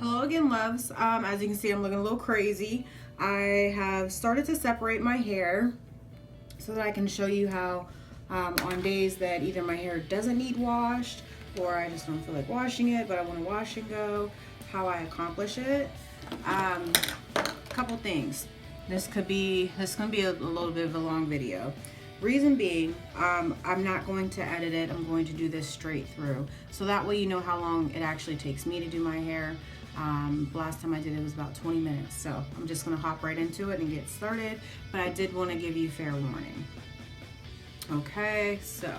Hello again, loves. As you can see, I'm looking a little crazy. I have started to separate my hair so that I can show you how on days that either my hair doesn't need washed or I just don't feel like washing it, but I want to wash and go, how I accomplish it. Couple things. This could be a little bit of a long video. Reason being, I'm not going to edit it. I'm going to do this straight through. So that way you know how long it actually takes me to do my hair. Last time I did it was about 20 minutes. So I'm just gonna hop right into it and get started. But I did want to give you fair warning. Okay, so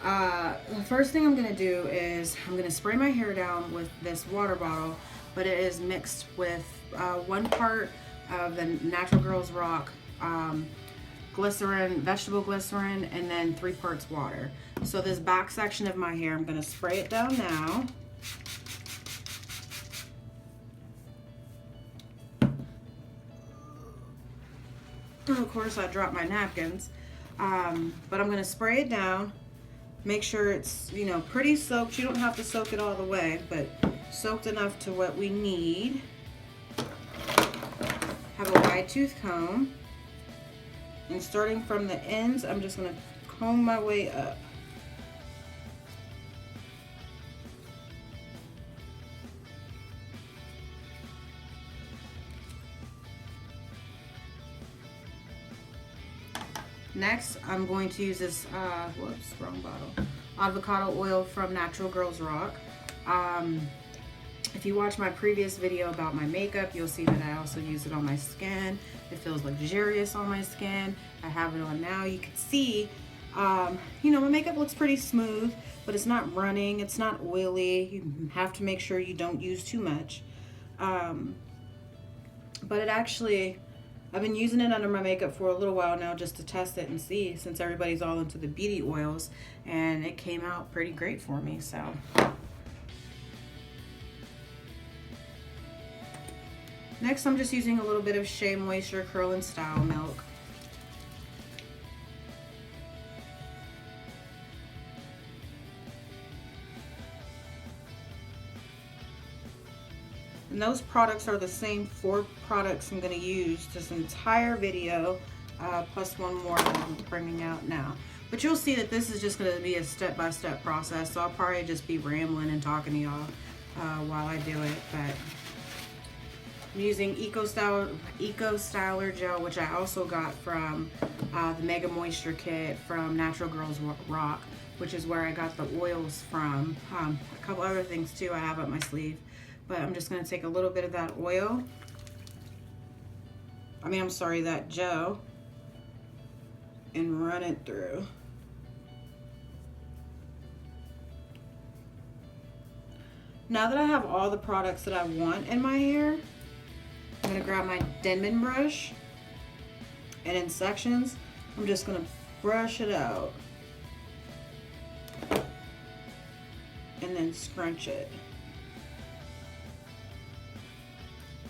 the first thing I'm gonna do is I'm gonna spray my hair down with this water bottle, but it is mixed with 1 part of the Natural Girls Rock glycerin, vegetable glycerin, and then 3 parts water. So this back section of my hair, I'm gonna spray it down now. And of course I dropped my napkins, but I'm gonna spray it down. Make sure it's, you know, pretty soaked. You don't have to soak it all the way, but soaked enough to what we need. Have a wide tooth comb. And starting from the ends, I'm just gonna comb my way up. Next, I'm going to use this, whoops, wrong bottle, avocado oil from Natural Girls Rock. If you watch my previous video about my makeup, you'll see that I also use it on my skin. It feels luxurious on my skin. I have it on now. You can see, you know, my makeup looks pretty smooth, but it's not running. It's not oily. You have to make sure you don't use too much. But it actually, I've been using it under my makeup for a little while now just to test it and see, since everybody's all into the beauty oils, and it came out pretty great for me, so. Next, I'm just using a little bit of Shea Moisture Curl and Style Milk. And those products are the same 4 products I'm going to use this entire video, plus 1 more that I'm bringing out now. But you'll see that this is just going to be a step-by-step process, so I'll probably just be rambling and talking to y'all while I do it. But I'm using Eco Styler Gel, which I also got from the Mega Moisture Kit from Natural Girls Rock, which is where I got the oils from. A couple other things too I have up my sleeve. But I'm just going to take a little bit of that oil. That gel, and run it through. Now that I have all the products that I want in my hair, I'm going to grab my Denman brush, and in sections, I'm just going to brush it out and then scrunch it.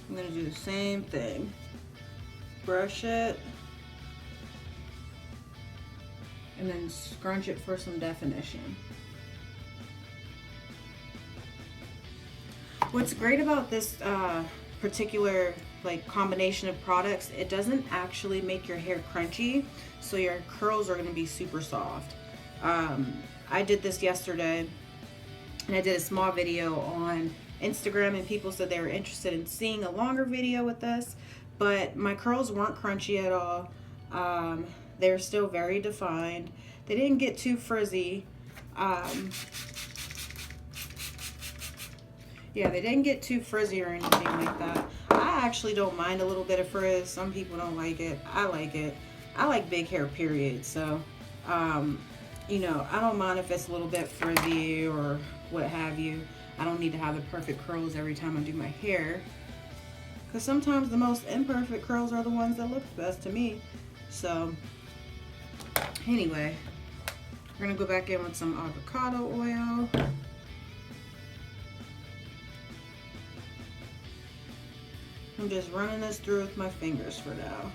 I'm going to do the same thing. Brush it and then scrunch it for some definition. What's great about this particular combination of products, it doesn't actually make your hair crunchy, so your curls are going to be super soft. I did this yesterday, and I did a small video on Instagram, and people said they were interested in seeing a longer video with this, but my curls weren't crunchy at all. They're still very defined. They didn't get too frizzy. Yeah, they didn't get too frizzy or anything like that. I actually don't mind a little bit of frizz. Some people don't like it. I like it. I like big hair, period. So, you know, I don't mind if it's a little bit frizzy or what have you. I don't need to have the perfect curls every time I do my hair, because sometimes the most imperfect curls are the ones that look best to me. So, anyway, we're going to go back in with some avocado oil. I'm just running this through with my fingers for now.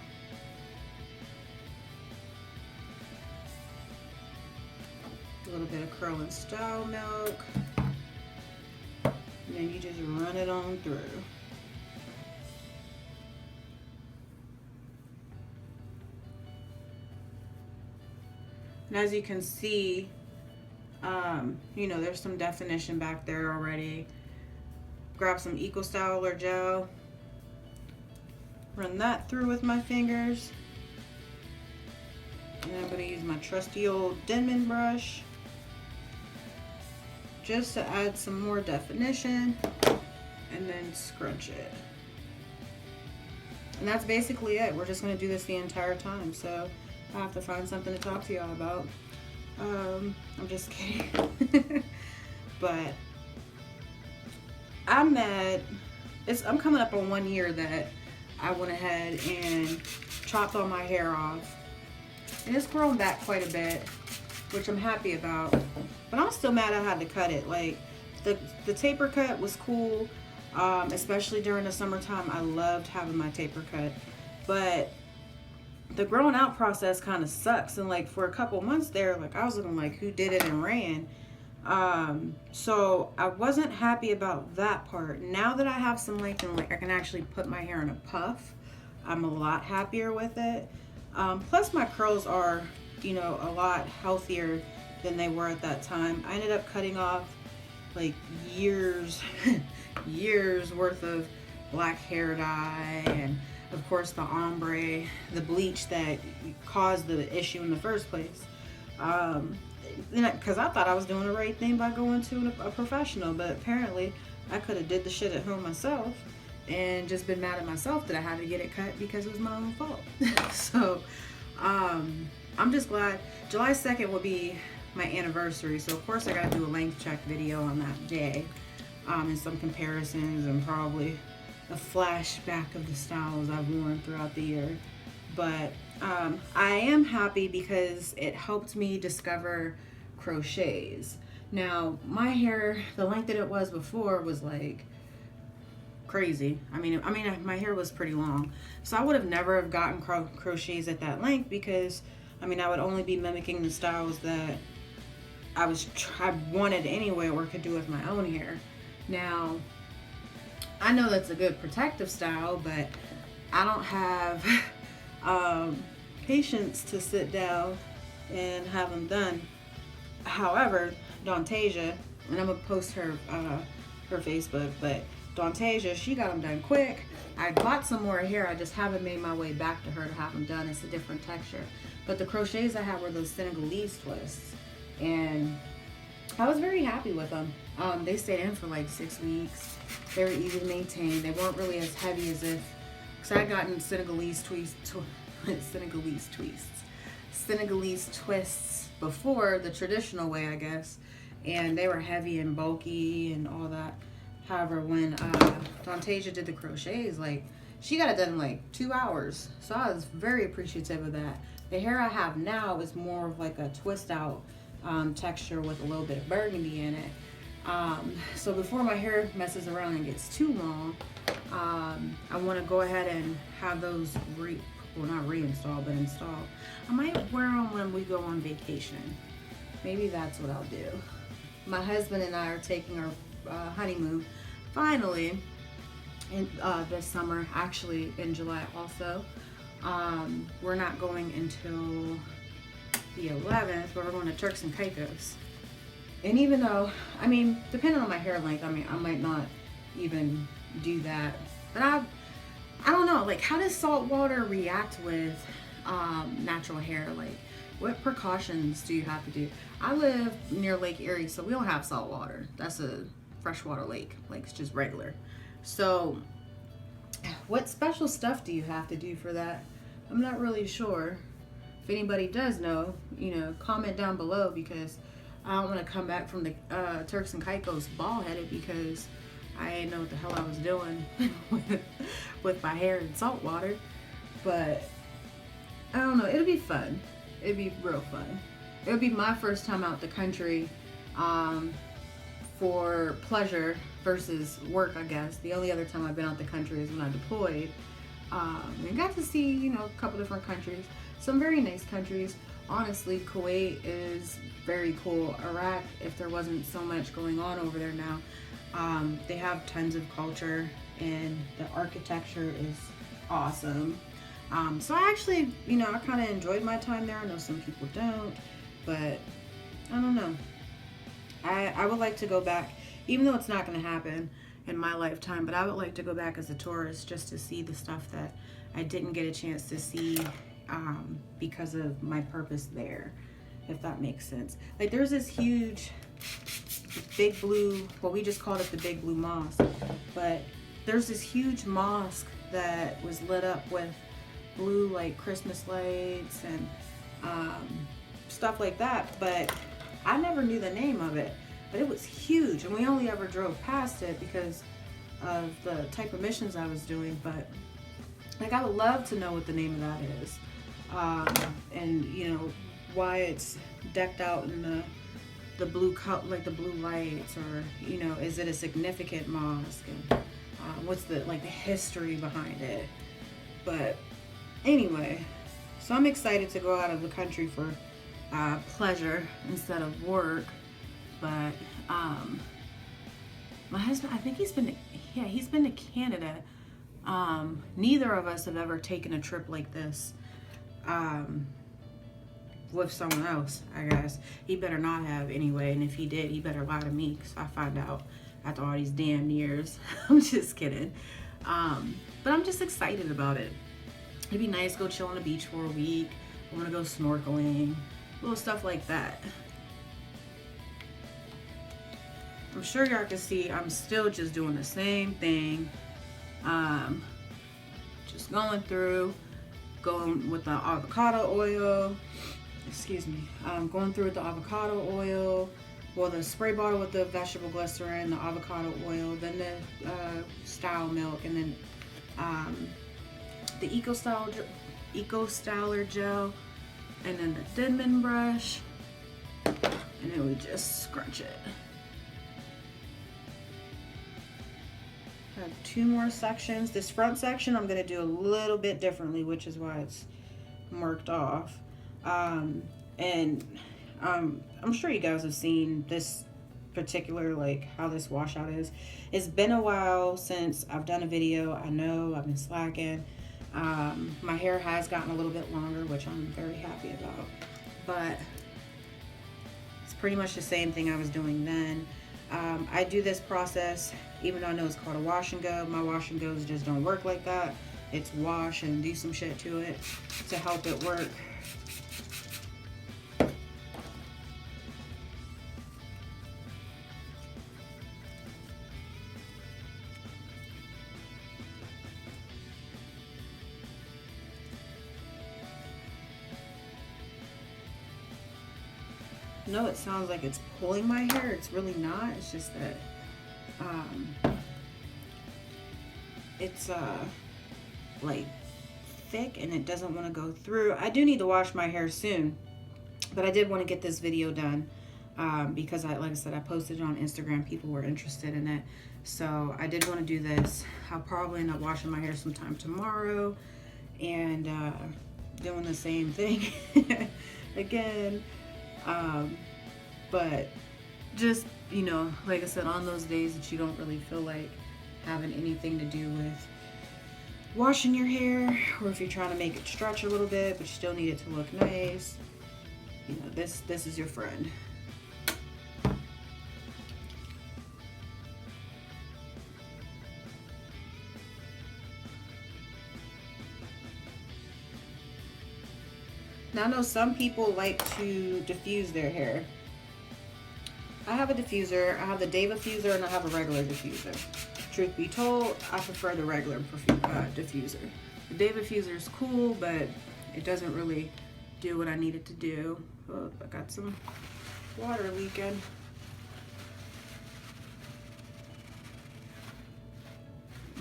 A little bit of Curl and Style Milk. And then you just run it on through. And as you can see, you know, there's some definition back there already. Grab some Eco Styler gel. Run that through with my fingers. And I'm going to use my trusty old Denman brush just to add some more definition, and then scrunch it. And that's basically it. We're just going to do this the entire time, so I have to find something to talk to y'all about. I'm just kidding. But I'm coming up on 1 year that I went ahead and chopped all my hair off. And it's grown back quite a bit, which I'm happy about. But I'm still mad I had to cut it. Like, the taper cut was cool, especially during the summertime. I loved having my taper cut. But the growing out process kind of sucks. And like for a couple months there, like I was looking like who did it and ran. So I wasn't happy about that part. Now that I have some length and like I can actually put my hair in a puff, I'm a lot happier with it. Plus my curls are, you know, a lot healthier than they were at that time. I ended up cutting off like years worth of black hair dye, and of course the ombre, the bleach that caused the issue in the first place. Because I thought I was doing the right thing by going to a professional, but apparently I could have did the shit at home myself and just been mad at myself that I had to get it cut because it was my own fault. So I'm just glad. July 2nd will be my anniversary, so of course I gotta do a length check video on that day, and some comparisons and probably a flashback of the styles I've worn throughout the year. But I am happy because it helped me discover crochets. Now my hair, the length that it was before was like crazy. I mean my hair was pretty long, so I would have never have gotten crochets at that length, because I mean I would only be mimicking the styles that I wanted anyway, or could do with my own hair. Now I know that's a good protective style, but I don't have patience to sit down and have them done. However, Dontasia, and I'm gonna post her Facebook, but Dontasia, she got them done quick. I bought some more hair, I just haven't made my way back to her to have them done. It's a different texture. But the crochets I had were those Senegalese twists, and I was very happy with them. They stayed in for like 6 weeks. They were easy to maintain. They weren't really as heavy as if, because I had gotten Senegalese twists before, the traditional way, I guess, and they were heavy and bulky and all that. However, when Dontasia did the crochets, like, she got it done in like 2 hours, so I was very appreciative of that. The hair I have now is more of like a twist out texture with a little bit of burgundy in it. So before my hair messes around and gets too long, I want to go ahead and have those not reinstalled, but installed. I might wear them when we go on vacation. Maybe that's what I'll do. My husband and I are taking our honeymoon finally in this summer, actually in July also. We're not going until the 11th, but we're going to Turks and Caicos. And even though, I mean, depending on my hair length, I mean, I might not even do that. But I don't know, like, how does salt water react with natural hair? Like, what precautions do you have to do? I live near Lake Erie, so we don't have salt water. That's a freshwater lake. Like, it's just regular. So what special stuff do you have to do for that? I'm not really sure. If anybody does know, you know, comment down below, because I don't want to come back from the Turks and Caicos bald-headed because I didn't know what the hell I was doing with my hair in salt water. But I don't know, it'll be fun. It'd be real fun. It would be my first time out the country for pleasure versus work, I guess. The only other time I've been out the country is when I deployed. And got to see, you know, a couple different countries. Some very nice countries. Honestly, Kuwait is very cool. Iraq, if there wasn't so much going on over there now, They have tons of culture and the architecture is awesome. So I actually, you know, I kind of enjoyed my time there. I know some people don't, but I don't know. I would like to go back, even though it's not going to happen in my lifetime, but I would like to go back as a tourist just to see the stuff that I didn't get a chance to see because of my purpose there, if that makes sense. Like there's this huge big blue, well, we just called it the Big Blue Mosque, but there's this huge mosque that was lit up with blue like Christmas lights and stuff like that, but I never knew the name of it. But it was huge, and we only ever drove past it because of the type of missions I was doing. But like I would love to know what the name of that is, and you know why it's decked out in the blue color, like the blue lights, or you know, is it a significant mosque, and what's the like the history behind it. But anyway, so I'm excited to go out of the country for pleasure instead of work. But my husband, I think he's been to Canada. Neither of us have ever taken a trip like this with someone else, I guess. He better not have anyway, and if he did, he better lie to me, because I find out after all these damn years. I'm just kidding. But I'm just excited about it. It'd be nice to go chill on the beach for a week. I want to go snorkeling, little stuff like that. I'm sure y'all can see I'm still just doing the same thing. Just going with the avocado oil. Excuse me. Going through with the avocado oil. Well, the spray bottle with the vegetable glycerin, the avocado oil, then the style milk, and then the Eco Styler gel, and then the Denman brush, and then we just scrunch it. I have 2 more sections. This front section I'm going to do a little bit differently, which is why it's marked off. I'm sure you guys have seen this particular, like how this washout is. It's been a while since I've done a video. I know I've been slacking. My hair has gotten a little bit longer, which I'm very happy about, but it's pretty much the same thing I was doing then. I do this process, even though I know it's called a wash and go. My wash and goes just don't work like that. It's wash and do some shit to it to help it work. No, it sounds like it's pulling my hair. It's really not. It's just that it's like thick and it doesn't want to go through. I do need to wash my hair soon, but I did want to get this video done because like I said, I posted it on Instagram. People were interested in it, so I did want to do this. I'll probably end up washing my hair sometime tomorrow and doing the same thing again. But just, you know, like I said, on those days that you don't really feel like having anything to do with washing your hair, or if you're trying to make it stretch a little bit, but you still need it to look nice, you know, this is your friend. Now I know some people like to diffuse their hair. I have a diffuser. I have the Day diffuser and I have a regular diffuser. Truth be told, I prefer the regular diffuser. The Day diffuser is cool, but it doesn't really do what I need it to do. Oh, I got some water leaking.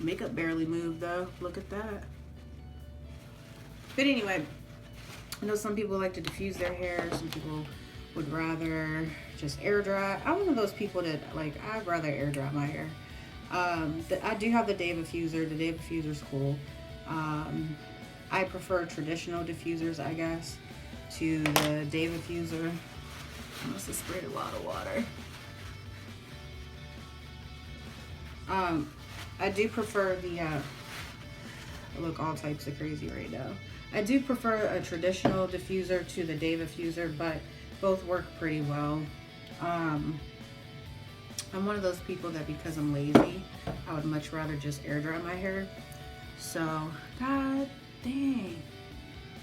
Makeup barely moved though. Look at that. But anyway, I know some people like to diffuse their hair. Some people would rather just air dry. I'm one of those people that, like, I'd rather air dry my hair. I do have the Day diffuser. The Day diffuser is cool. I prefer traditional diffusers, I guess, to the Day diffuser. I must have sprayed a lot of water. I do prefer the, I look all types of crazy right now. I do prefer a traditional diffuser to the day diffuser, but both work pretty well. I'm one of those people that because I'm lazy, I would much rather just air dry my hair. So, god dang,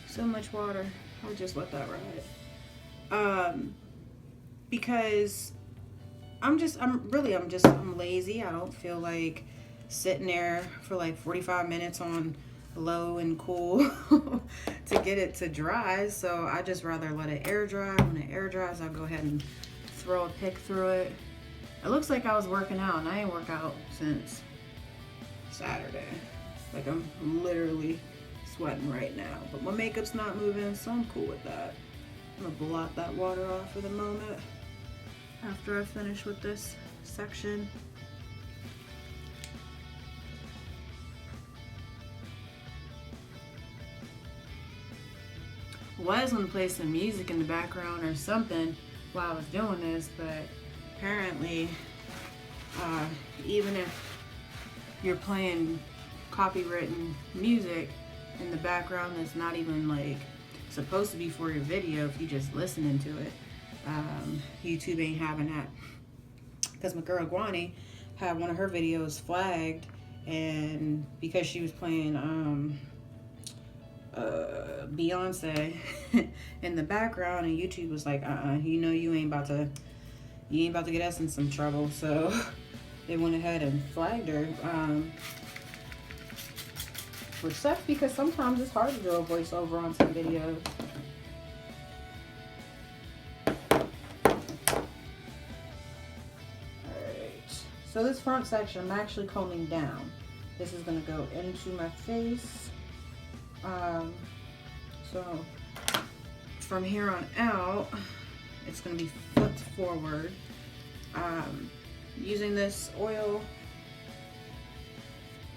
so much water. I'll just let that ride. Because I'm lazy. I don't feel like sitting there for like 45 minutes on low and cool to get it to dry. So I just rather let it air dry. When it air dries, I'll go ahead and throw a pick through it. It looks like I was working out, and I ain't worked out since Saturday. Like, I'm literally sweating right now, but my makeup's not moving, so I'm cool with that. I'm gonna blot that water off for the moment after I finish with this section. Was gonna play some music in the background or something while I was doing this, but apparently, even if you're playing copywritten music in the background that's not even like supposed to be for your video, if you just listening to it, YouTube ain't having that. Because my girl Guani had one of her videos flagged, and because she was playing Beyonce in the background, and YouTube was like, you know, you ain't about to get us in some trouble. So they went ahead and flagged her, which sucks because sometimes it's hard to do a voiceover on some videos. Alright, so this front section I'm actually combing down. This is going to go into my face. So from here on out, it's going to be flipped forward. Using this oil,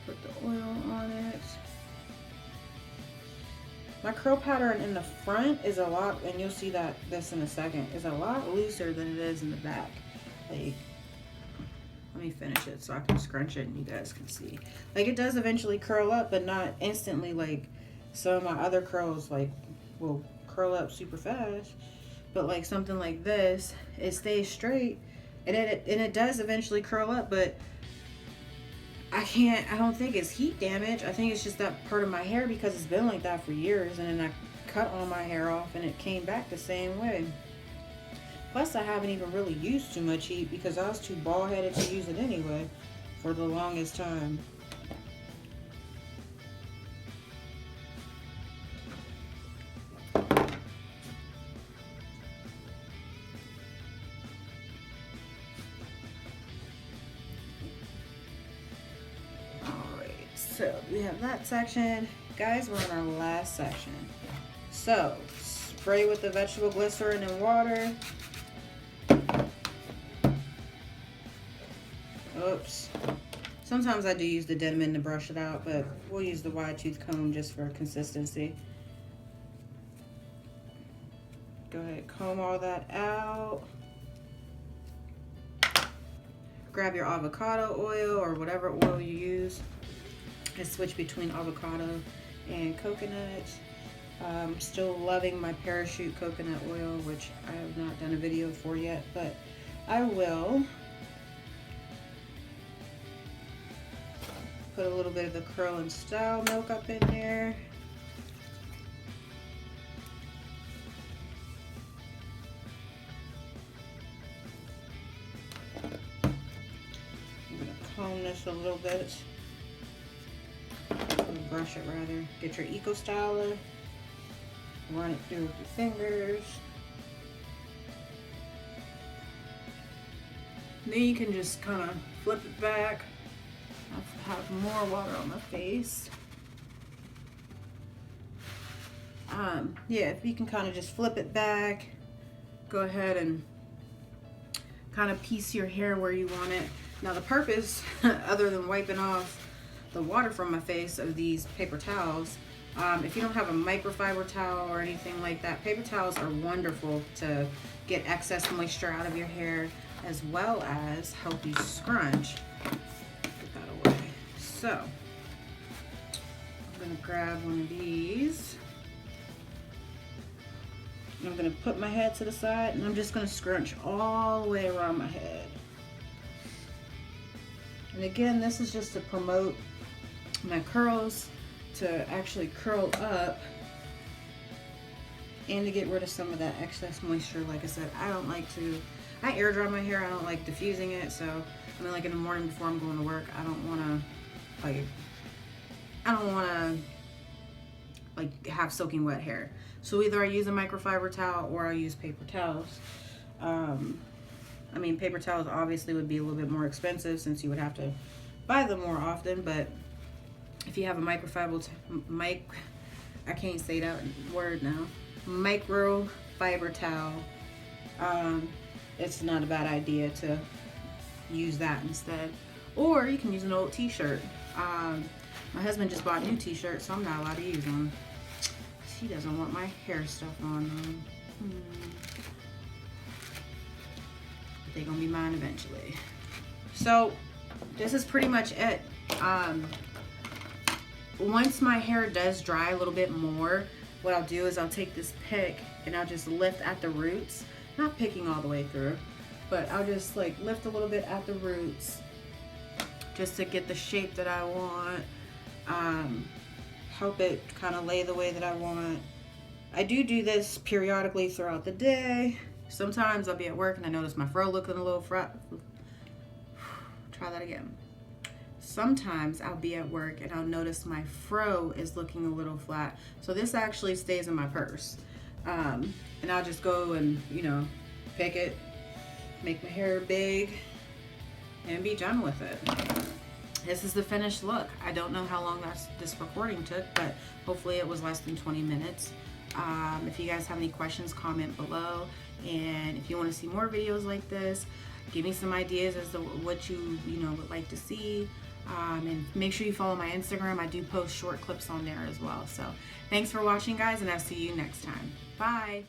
put the oil on it. My curl pattern in the front is a lot, and you'll see that this in a second, is a lot looser than it is in the back. Like, let me finish it so I can scrunch it and you guys can see. Like, it does eventually curl up, but not instantly like some of my other curls, like, will curl up super fast. But like something like this, it stays straight, and it does eventually curl up, but I don't think it's heat damage. I think it's just that part of my hair, because it's been like that for years, and then I cut all my hair off and it came back the same way. Plus, I haven't even really used too much heat because I was too bald-headed to use it anyway for the longest time. So we have that section. Guys, we're in our last section. So spray with the vegetable glycerin and water. Oops. Sometimes I do use the Denman to brush it out, but we'll use the wide tooth comb just for consistency. Go ahead, comb all that out. Grab your avocado oil or whatever oil you use. I switch between avocado and coconut. I'm still loving my parachute coconut oil, which I have not done a video for yet, but I will. Put a little bit of the Curl and Style milk up in there. I'm gonna comb this a little bit. Brush it rather. Get your Eco Styler, run it through with your fingers. Then you can just kind of flip it back. I have more water on my face. Yeah, if you can kind of just flip it back, go ahead and kind of piece your hair where you want it. Now the purpose, other than wiping off the water from my face, of these paper towels, if you don't have a microfiber towel or anything like that, paper towels are wonderful to get excess moisture out of your hair, as well as help you scrunch So I'm gonna grab one of these. And I'm gonna put my head to the side, and I'm just gonna scrunch all the way around my head. And again, this is just to promote my curls to actually curl up and to get rid of some of that excess moisture. Like I said, I air dry my hair. I don't like diffusing it. So I mean, like in the morning before I'm going to work, I don't want to have soaking wet hair. So either I use a microfiber towel or I use paper towels. I mean, paper towels obviously would be a little bit more expensive since you would have to buy them more often, but if you have a microfiber I can't say that word now. Microfiber towel, it's not a bad idea to use that instead. Or you can use an old t-shirt. My husband just bought new t-shirts, so I'm not allowed to use them. He doesn't want my hair stuff on them. They're gonna be mine eventually. So this is pretty much it. Once my hair does dry a little bit more, what I'll do is I'll take this pick and I'll just lift at the roots, not picking all the way through, but I'll just like lift a little bit at the roots just to get the shape that I want, help it kind of lay the way that I want. I do this periodically throughout the day. Sometimes I'll be at work and I notice my fro looking a little flat. Try that again. Sometimes I'll be at work and I'll notice my fro is looking a little flat. So this actually stays in my purse. And I'll just go and, you know, pick it, make my hair big, and be done with it. This is the finished look. I don't know how long this recording took, but hopefully it was less than 20 minutes. If you guys have any questions, comment below. And if you want to see more videos like this, give me some ideas as to what you would like to see. And make sure you follow my Instagram. I do post short clips on there as well. So thanks for watching, guys, and I'll see you next time. Bye.